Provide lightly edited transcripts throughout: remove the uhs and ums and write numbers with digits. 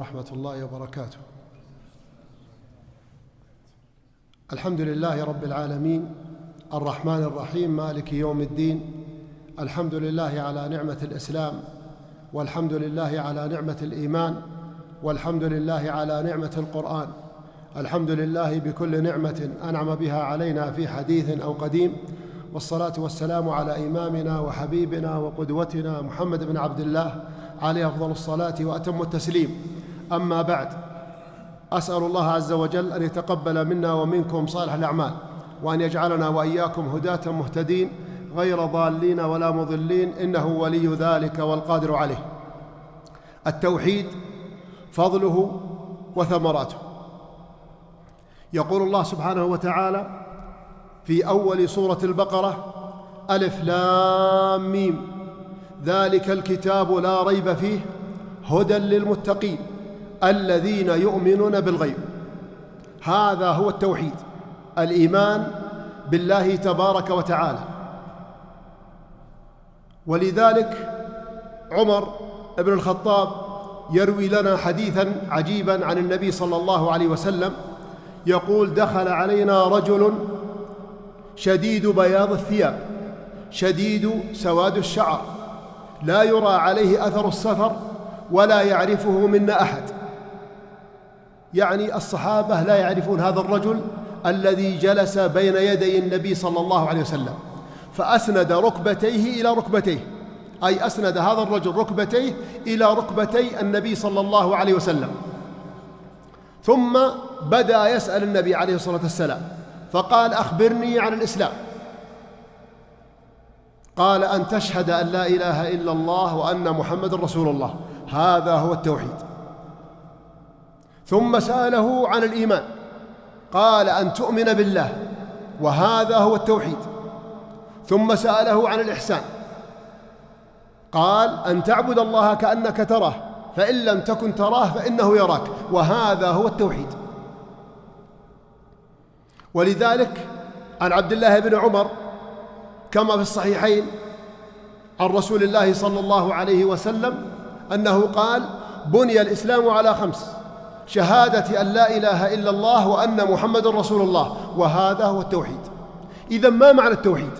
ورحمة الله وبركاته. الحمد لله رب العالمين الرحمن الرحيم مالك يوم الدين. الحمد لله على نعمة الإسلام، والحمد لله على نعمة الإيمان، والحمد لله على نعمة القرآن. الحمد لله بكل نعمة أنعم بها علينا في حديث أو قديم، والصلاة والسلام على إمامنا وحبيبنا وقدوتنا محمد بن عبد الله عليه أفضل الصلاة وأتم التسليم. أما بعد، أسأل الله عز وجل أن يتقبل منا ومنكم صالح الأعمال، وأن يجعلنا وإياكم هداة مهتدين غير ضالين ولا مضلين، إنه ولي ذلك والقادر عليه. التوحيد فضله وثمراته. يقول الله سبحانه وتعالى في أول سورة البقرة: ألف لام ميم ذلك الكتاب لا ريب فيه هدى للمتقين الذين يؤمنون بالغيب. هذا هو التوحيد، الإيمان بالله تبارك وتعالى. ولذلك عمر بن الخطاب يروي لنا حديثاً عجيباً عن النبي صلى الله عليه وسلم، يقول: دخل علينا رجل شديد بياض الثياب شديد سواد الشعر، لا يرى عليه أثر السفر ولا يعرفه منا أحد. يعني الصحابة لا يعرفون هذا الرجل الذي جلس بين يدي النبي صلى الله عليه وسلم، فأسند ركبتيه إلى ركبتيه، أي أسند هذا الرجل ركبتيه إلى ركبتي النبي صلى الله عليه وسلم. ثم بدأ يسأل النبي عليه الصلاة والسلام، فقال: أخبرني عن الإسلام. قال: أن تشهد أن لا إله إلا الله وأن محمد رسول الله. هذا هو التوحيد. ثم سأله عن الإيمان، قال: أن تؤمن بالله، وهذا هو التوحيد. ثم سأله عن الإحسان، قال: أن تعبد الله كأنك تراه، فإن لم تكن تراه فإنه يراك، وهذا هو التوحيد. ولذلك عن عبد الله بن عمر كما في الصحيحين عن رسول الله صلى الله عليه وسلم أنه قال: بني الإسلام على 5: شهادة أن لا إله إلا الله وأن محمد رسول الله، وهذا هو التوحيد. إذن ما معنى التوحيد؟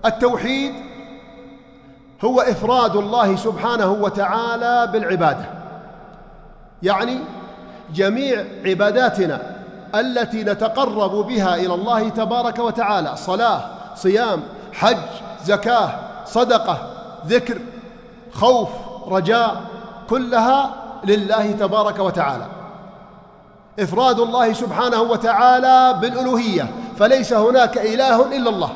التوحيد هو إفراد الله سبحانه وتعالى بالعبادة، يعني جميع عباداتنا التي نتقرب بها إلى الله تبارك وتعالى، صلاة، صيام، حج، زكاة، صدقة، ذكر، خوف، رجاء، كلها لله تبارك وتعالى. إفراد الله سبحانه وتعالى بالألوهية، فليس هناك إله إلا الله.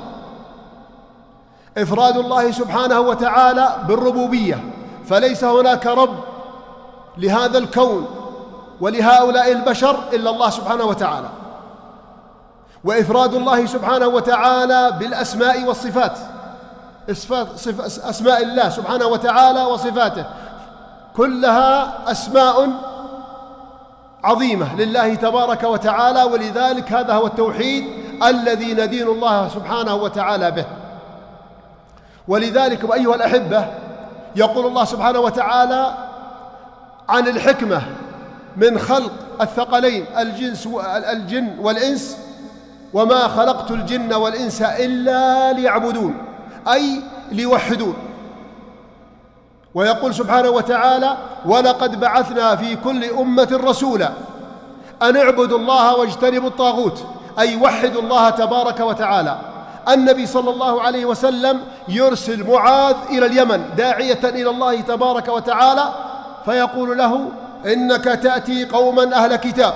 إفراد الله سبحانه وتعالى بالربوبية، فليس هناك رب لهذا الكون ولهؤلاء البشر إلا الله سبحانه وتعالى. وإفراد الله سبحانه وتعالى بالأسماء والصفات، أسماء الله سبحانه وتعالى وصفاته كلها أسماء عظيمة لله تبارك وتعالى. ولذلك هذا هو التوحيد الذي ندين الله سبحانه وتعالى به. ولذلك أيها الأحبة، يقول الله سبحانه وتعالى عن الحكمة من خلق الثقلين الجن والإنس: وما خلقت الجن والإنس إلا ليعبدون، أي ليوحدون. ويقول سبحانه وتعالى: ولقد بعثنا في كل أمة رسولا أن اعبدوا الله واجتنبوا الطاغوت، أي وحدوا الله تبارك وتعالى. النبي صلى الله عليه وسلم يرسل معاذ إلى اليمن داعية إلى الله تبارك وتعالى، فيقول له: إنك تأتي قوما أهل كتاب،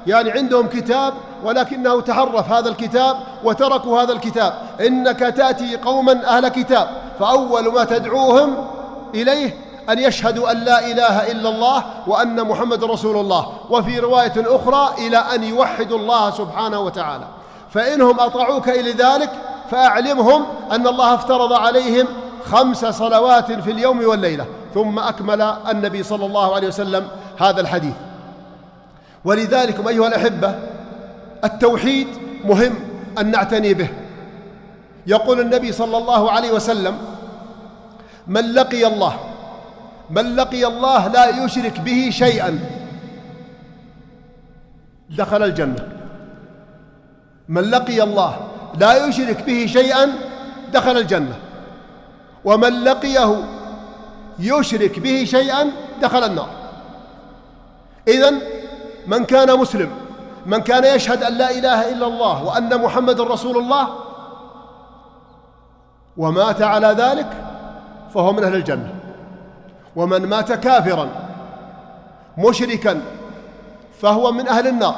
يعني عندهم كتاب ولكنه تحرف هذا الكتاب وتركوا هذا الكتاب. إنك تأتي قوما أهل كتاب، فأول ما تدعوهم إليه أن يشهدوا أن لا إله إلا الله وأن محمد رسول الله، وفي رواية أخرى إلى أن يوحدوا الله سبحانه وتعالى. فإنهم أطاعوك إلى ذلك فأعلمهم أن الله افترض عليهم 5 صلوات في اليوم والليلة. ثم أكمل النبي صلى الله عليه وسلم هذا الحديث. ولذلك أيها الأحبة، التوحيد مهم أن نعتني به. يقول النبي صلى الله عليه وسلم: من لقي الله من لقي الله لا يشرك به شيئا دخل الجنة. من لقي الله لا يشرك به شيئا دخل الجنة. ومن لقيه يشرك به شيئا دخل النار. إذن من كان مسلم، من كان يشهد أن لا إله إلا الله وأن محمد رسول الله ومات على ذلك فهو من أهل الجنة. ومن مات كافرا مشركا فهو من أهل النار،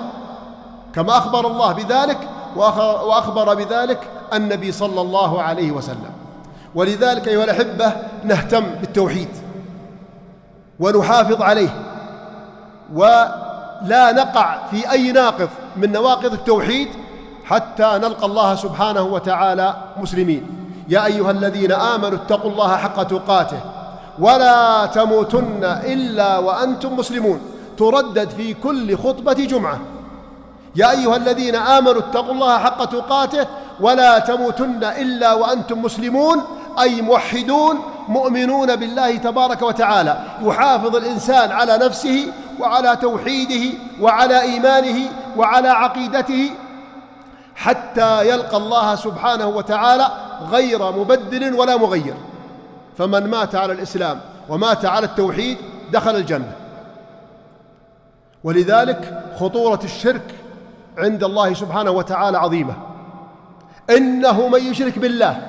كما أخبر الله بذلك وأخبر بذلك النبي صلى الله عليه وسلم. ولذلك أيها الأحبة نهتم بالتوحيد ونحافظ عليه، ولا نقع في أي ناقض من نواقض التوحيد حتى نلقى الله سبحانه وتعالى مسلمين. يا أيها الذين آمنوا اتقوا الله حق تقاته ولا تموتن إلا وأنتم مسلمون، تردد في كل خطبة جمعة. يا أيها الذين آمنوا اتقوا الله حق تقاته ولا تموتن إلا وأنتم مسلمون، أي موحدون مؤمنون بالله تبارك وتعالى. يحافظ الإنسان على نفسه وعلى توحيده وعلى إيمانه وعلى عقيدته حتى يلقى الله سبحانه وتعالى غير مبدل ولا مغير. فمن مات على الإسلام ومات على التوحيد دخل الجنة. ولذلك خطورة الشرك عند الله سبحانه وتعالى عظيمة. إنه من يشرك بالله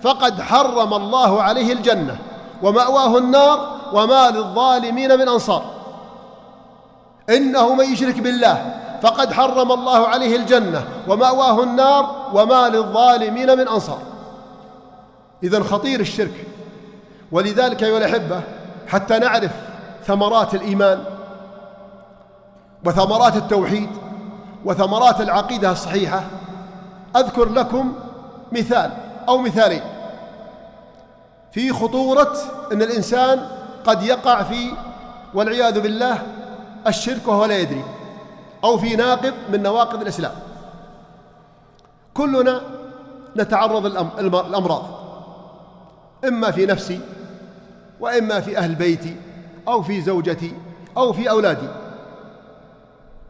فقد حرم الله عليه الجنة ومأواه النار وما للظالمين من أنصار. إنه من يشرك بالله فقد حرم الله عليه الجنة ومأواه النار وما للظالمين من أنصار. إذن خطير الشرك. ولذلك أيها الأحبة حتى نعرف ثمرات الإيمان وثمرات التوحيد وثمرات العقيدة الصحيحة، أذكر لكم مثال أو مثالين في خطورة أن الإنسان قد يقع في والعياذ بالله الشرك وهو لا يدري، أو في ناقض من نواقض الإسلام. كلنا نتعرض الأمراض، إما في نفسي وإما في أهل بيتي أو في زوجتي أو في أولادي.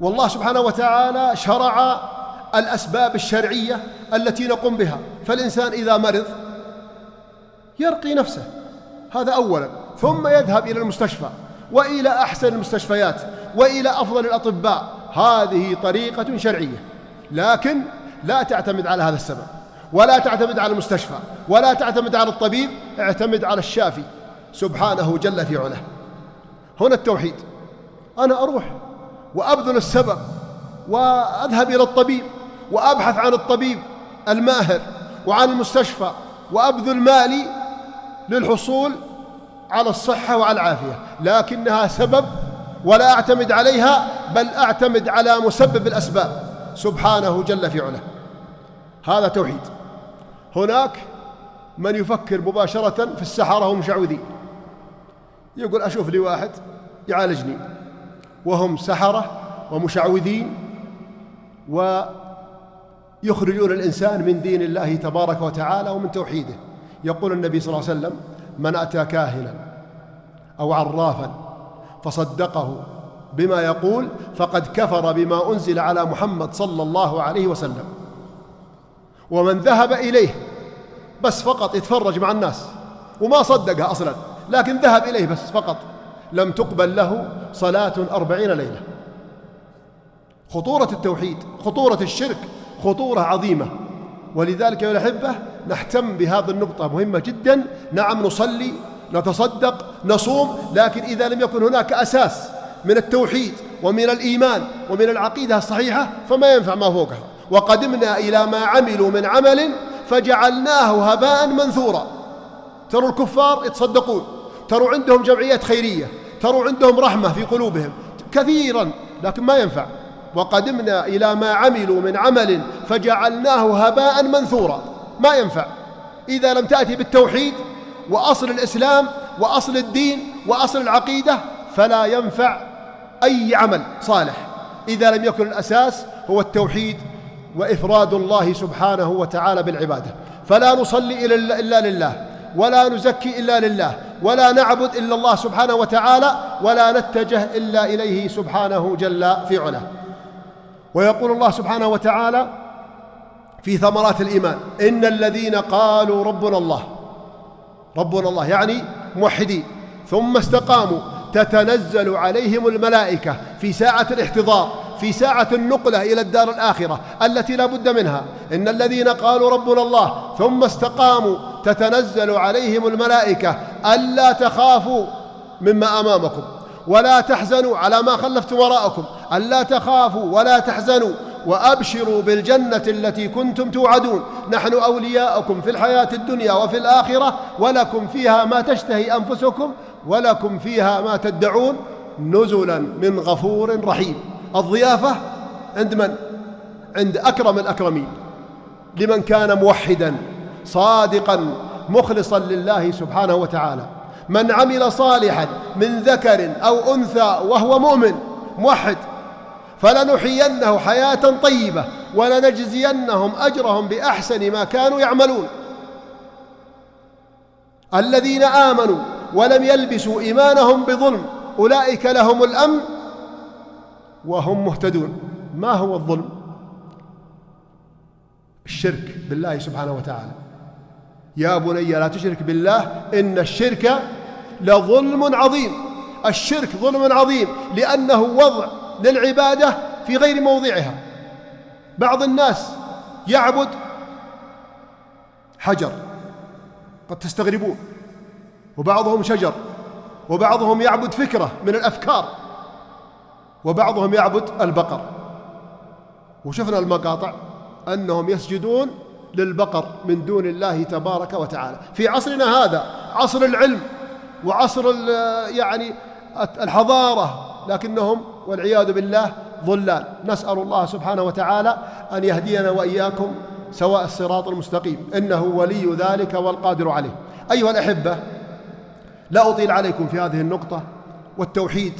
والله سبحانه وتعالى شرع الأسباب الشرعية التي نقوم بها. فالإنسان إذا مرض يرقي نفسه، هذا أولا، ثم يذهب إلى المستشفى وإلى أحسن المستشفيات وإلى أفضل الأطباء. هذه طريقة شرعية، لكن لا تعتمد على هذا السبب، ولا تعتمد على المستشفى، ولا تعتمد على الطبيب، اعتمد على الشافي سبحانه جل في علاه. هنا التوحيد. أنا أروح وأبذل السبب وأذهب إلى الطبيب وأبحث عن الطبيب الماهر وعن المستشفى وأبذل مالي للحصول على الصحة وعلى العافية، لكنها سبب ولا أعتمد عليها، بل أعتمد على مسبب الأسباب سبحانه جل في علاه. هذا توحيد. هناك من يفكر مباشرة في السحرة ومشعوذين، يقول أشوف لي واحد يعالجني، وهم سحرة ومشعوذين ويخرجون الإنسان من دين الله تبارك وتعالى ومن توحيده. يقول النبي صلى الله عليه وسلم: من أتى كاهنا أو عرافا فصدقه بما يقول فقد كفر بما أنزل على محمد صلى الله عليه وسلم. ومن ذهب إليه بس فقط يتفرج مع الناس وما صدقها أصلا، لكن ذهب إليه بس فقط، لم تقبل له صلاة 40 ليلة. خطورة التوحيد، خطورة الشرك، خطورة عظيمة. ولذلك يا الأحبة نهتم بهذه النقطة، مهمة جدا. نعم نصلي، نتصدق، نصوم، لكن إذا لم يكن هناك أساس من التوحيد ومن الإيمان ومن العقيدة الصحيحة فما ينفع ما فوقها. وقدمنا إلى ما عملوا من عمل فجعلناه هباء منثورا. تروا الكفار يتصدقون، تروا عندهم جمعيات خيرية، تروا عندهم رحمة في قلوبهم كثيرا، لكن ما ينفع. وقدمنا إلى ما عملوا من عمل فجعلناه هباء منثورا، ما ينفع. إذا لم تأتي بالتوحيد وأصل الإسلام وأصل الدين وأصل العقيدة فلا ينفع أي عمل صالح إذا لم يكن الأساس هو التوحيد وإفراد الله سبحانه وتعالى بالعبادة. فلا نصلي إلا لله، ولا نزكي إلا لله، ولا نعبد إلا الله سبحانه وتعالى، ولا نتجه إلا إليه سبحانه جل في علاه. ويقول الله سبحانه وتعالى في ثمرات الإيمان: إن الذين قالوا ربنا الله يعني موحدين، ثم استقاموا تتنزل عليهم الملائكة في ساعة الاحتضار، في ساعة النقلة إلى الدار الآخرة التي لا بد منها. إن الذين قالوا ربنا الله ثم استقاموا تتنزل عليهم الملائكة ألا تخافوا مما أمامكم ولا تحزنوا على ما خلفتم وراءكم، ألا تخافوا ولا تحزنوا وأبشروا بالجنة التي كنتم توعدون، نحن أولياؤكم في الحياة الدنيا وفي الآخرة، ولكم فيها ما تشتهي أنفسكم ولكم فيها ما تدعون، نزلا من غفور رحيم. الضيافة عند من؟ عند أكرم الأكرمين، لمن كان موحدا صادقا مخلصا لله سبحانه وتعالى. من عمل صالحا من ذكر أو أنثى وهو مؤمن موحد فلنحيينه حياة طيبة ولنجزينهم أجرهم بأحسن ما كانوا يعملون. الذين آمنوا ولم يلبسوا إيمانهم بظلم أولئك لهم الأمن وهم مهتدون. ما هو الظلم؟ الشرك بالله سبحانه وتعالى. يا بني لا تشرك بالله إن الشرك لظلم عظيم. الشرك ظلم عظيم لأنه وضع للعبادة في غير موضعها. بعض الناس يعبد حجر، قد تستغربون، وبعضهم شجر، وبعضهم يعبد فكرة من الأفكار، وبعضهم يعبد البقر. وشفنا المقاطع أنهم يسجدون للبقر من دون الله تبارك وتعالى. في عصرنا هذا عصر العلم وعصر الحضارة، لكنهم والعياذ بالله ضلال. نسأل الله سبحانه وتعالى أن يهدينا وإياكم سواء الصراط المستقيم، إنه ولي ذلك والقادر عليه. أيها الأحبة، لا أطيل عليكم في هذه النقطة، والتوحيد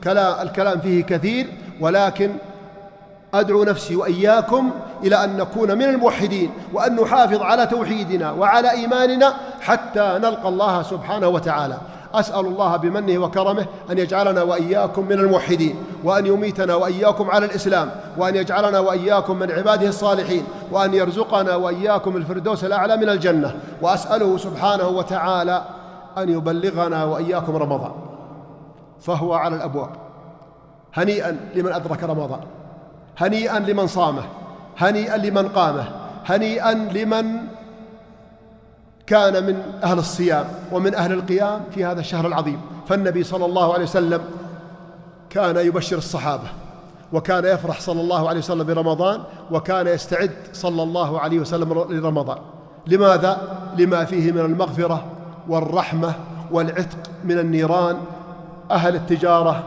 الكلام فيه كثير، ولكن أدعو نفسي وإياكم إلى أن نكون من الموحدين، وأن نحافظ على توحيدنا وعلى إيماننا حتى نلقى الله سبحانه وتعالى. أسأل الله بمنه وكرمه أن يجعلنا وإياكم من الموحدين، وأن يميتنا وإياكم على الإسلام، وأن يجعلنا وإياكم من عباده الصالحين، وأن يرزقنا وإياكم الفردوس الأعلى من الجنة. وأسأله سبحانه وتعالى أن يبلغنا وإياكم رمضان، فهو على الأبواب. هنيئا لمن أدرك رمضان، هنيئا لمن صامه، هنيئا لمن قامه، هنيئا لمن كان من أهل الصيام ومن أهل القيام في هذا الشهر العظيم. فالنبي صلى الله عليه وسلم كان يبشر الصحابة، وكان يفرح صلى الله عليه وسلم برمضان، وكان يستعد صلى الله عليه وسلم لرمضان. لماذا؟ لما فيه من المغفرة والرحمة والعتق من النيران. أهل التجارة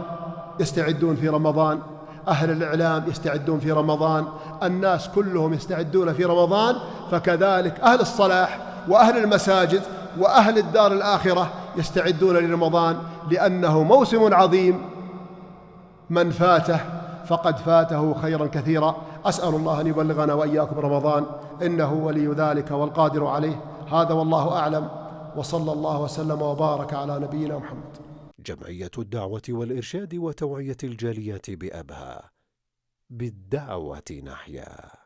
يستعدون في رمضان، أهل الإعلام يستعدون في رمضان، الناس كلهم يستعدون في رمضان. فكذلك أهل الصلاح وأهل المساجد وأهل الدار الآخرة يستعدون لرمضان، لأنه موسم عظيم، من فاته فقد فاته خيرا كثيرا. أسأل الله أن يبلغنا وإياكم رمضان، إنه ولي ذلك والقادر عليه. هذا والله أعلم، وصلى الله وسلم وبارك على نبينا محمد. جمعية الدعوة والإرشاد وتوعية الجاليات بأبها، بالدعوة نحيا.